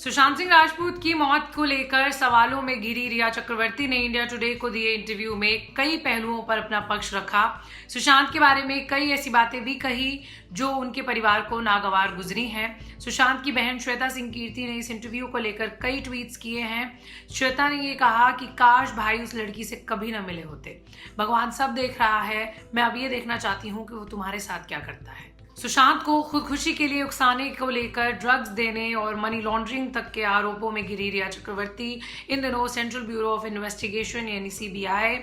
सुशांत सिंह राजपूत की मौत को लेकर सवालों में घिरी रिया चक्रवर्ती ने इंडिया टुडे को दिए इंटरव्यू में कई पहलुओं पर अपना पक्ष रखा। सुशांत के बारे में कई ऐसी बातें भी कही जो उनके परिवार को नागवार गुजरी हैं। सुशांत की बहन श्वेता सिंह कीर्ति ने इस इंटरव्यू को लेकर कई ट्वीट्स किए हैं। श्वेता ने ये कहा कि काश भाई उस लड़की से कभी न मिले होते। भगवान सब देख रहा है, मैं अब ये देखना चाहती हूँ कि वो तुम्हारे साथ क्या करता है। सुशांत को खुदकुशी के लिए उकसाने को लेकर ड्रग्स देने और मनी लॉन्ड्रिंग तक के आरोपों में घिरी रिया चक्रवर्ती इन दिनों सेंट्रल ब्यूरो ऑफ इन्वेस्टिगेशन यानी सीबीआई,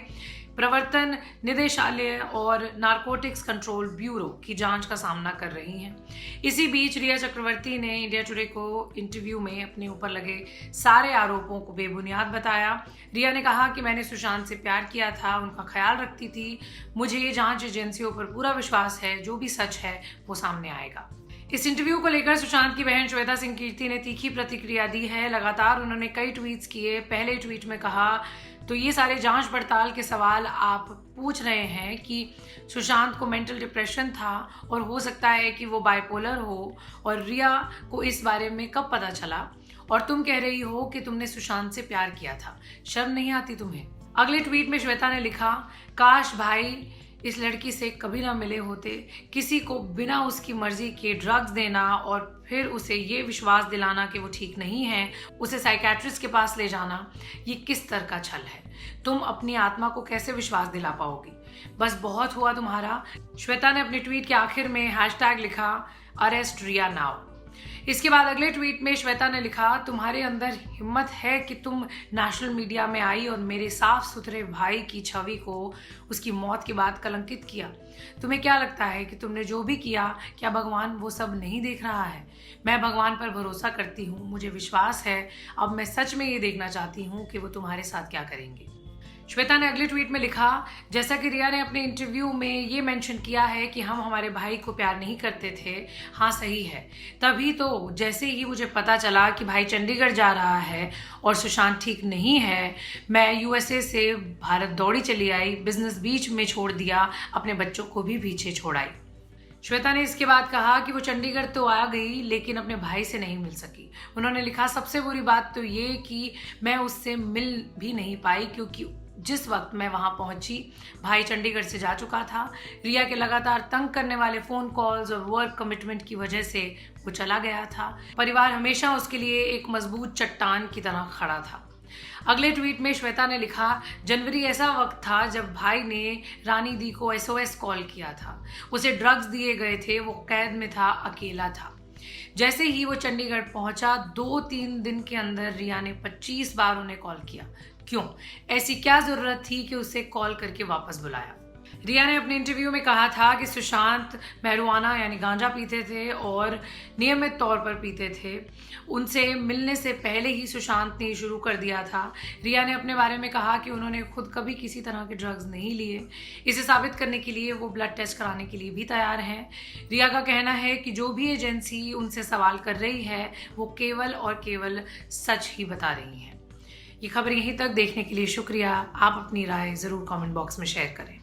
प्रवर्तन निदेशालय और नारकोटिक्स कंट्रोल ब्यूरो की जांच का सामना कर रही हैं। इसी बीच रिया चक्रवर्ती ने इंडिया टुडे को इंटरव्यू में अपने ऊपर लगे सारे आरोपों को बेबुनियाद बताया। रिया ने कहा कि मैंने सुशांत से प्यार किया था, उनका ख्याल रखती थी। मुझे ये जांच एजेंसियों पर पूरा विश्वास है, जो भी सच है वो सामने आएगा। इस इंटरव्यू को लेकर सुशांत की बहन श्वेता सिंह कीर्ति ने तीखी प्रतिक्रिया दी है। लगातार उन्होंने कई ट्वीट्स किए। पहले ट्वीट में कहा, तो ये सारे जांच पड़ताल के सवाल आप पूछ रहे हैं कि सुशांत को मेंटल डिप्रेशन था और हो सकता है कि वो बाइपोलर हो, और रिया को इस बारे में कब पता चला, और तुम कह रही हो कि तुमने सुशांत से प्यार किया था, शर्म नहीं आती तुम्हें। अगले ट्वीट में श्वेता ने लिखा, काश भाई इस लड़की से कभी ना मिले होते। किसी को बिना उसकी मर्जी के ड्रग्स देना और फिर उसे ये विश्वास दिलाना कि वो ठीक नहीं है, उसे साइकेट्रिस्ट के पास ले जाना, ये किस तरह का छल है। तुम अपनी आत्मा को कैसे विश्वास दिला पाओगी। बस बहुत हुआ तुम्हारा। श्वेता ने अपने ट्वीट के आखिर में हैशटैग लिखा, अरेस्ट रिया नाउ। इसके बाद अगले ट्वीट में श्वेता ने लिखा, तुम्हारे अंदर हिम्मत है कि तुम नेशनल मीडिया में आई और मेरे साफ सुथरे भाई की छवि को उसकी मौत के बाद कलंकित किया। तुम्हें क्या लगता है कि तुमने जो भी किया, क्या भगवान वो सब नहीं देख रहा है। मैं भगवान पर भरोसा करती हूँ, मुझे विश्वास है। अब मैं सच में ये देखना चाहती हूँ कि वो तुम्हारे साथ क्या करेंगे। श्वेता ने अगले ट्वीट में लिखा, जैसा कि रिया ने अपने इंटरव्यू में ये मेंशन किया है कि हम हमारे भाई को प्यार नहीं करते थे, हाँ सही है। तभी तो जैसे ही मुझे पता चला कि भाई चंडीगढ़ जा रहा है और सुशांत ठीक नहीं है, मैं यूएसए से भारत दौड़ी चली आई, बिजनेस बीच में छोड़ दिया, अपने बच्चों को भी पीछे छोड़ाई। श्वेता ने इसके बाद कहा कि वो चंडीगढ़ तो आ गई लेकिन अपने भाई से नहीं मिल सकी। उन्होंने लिखा, सबसे बुरी बात तो ये कि मैं उससे मिल भी नहीं पाई, क्योंकि जिस वक्त मैं वहां पहुंची भाई चंडीगढ़ से जा चुका था। रिया के लगातार तंग करने वाले फोन कॉल्स और वर्क कमिटमेंट की वजह से वो चला गया था। परिवार हमेशा उसके लिए एक मजबूत चट्टान की तरह खड़ा था। अगले ट्वीट में श्वेता ने लिखा, जनवरी ऐसा वक्त था जब भाई ने रानी दी को SOS कॉल किया था। उसे ड्रग्स दिए गए थे, वो कैद में था, अकेला था। जैसे ही वो चंडीगढ़ पहुंचा 2-3 दिन के अंदर रिया ने 25 बार उन्हें कॉल किया। क्यों? ऐसी क्या जरूरत थी कि उसे कॉल करके वापस बुलाया। रिया ने अपने इंटरव्यू में कहा था कि सुशांत मैरिजुआना यानी गांजा पीते थे और नियमित तौर पर पीते थे। उनसे मिलने से पहले ही सुशांत ने शुरू कर दिया था। रिया ने अपने बारे में कहा कि उन्होंने खुद कभी किसी तरह के ड्रग्स नहीं लिए। इसे साबित करने के लिए वो ब्लड टेस्ट कराने के लिए भी तैयार हैं। रिया का कहना है कि जो भी एजेंसी उनसे सवाल कर रही है वो केवल और केवल सच ही बता रही है। ये खबर यहीं तक देखने के लिए शुक्रिया। आप अपनी राय ज़रूर कमेंट बॉक्स में शेयर करें।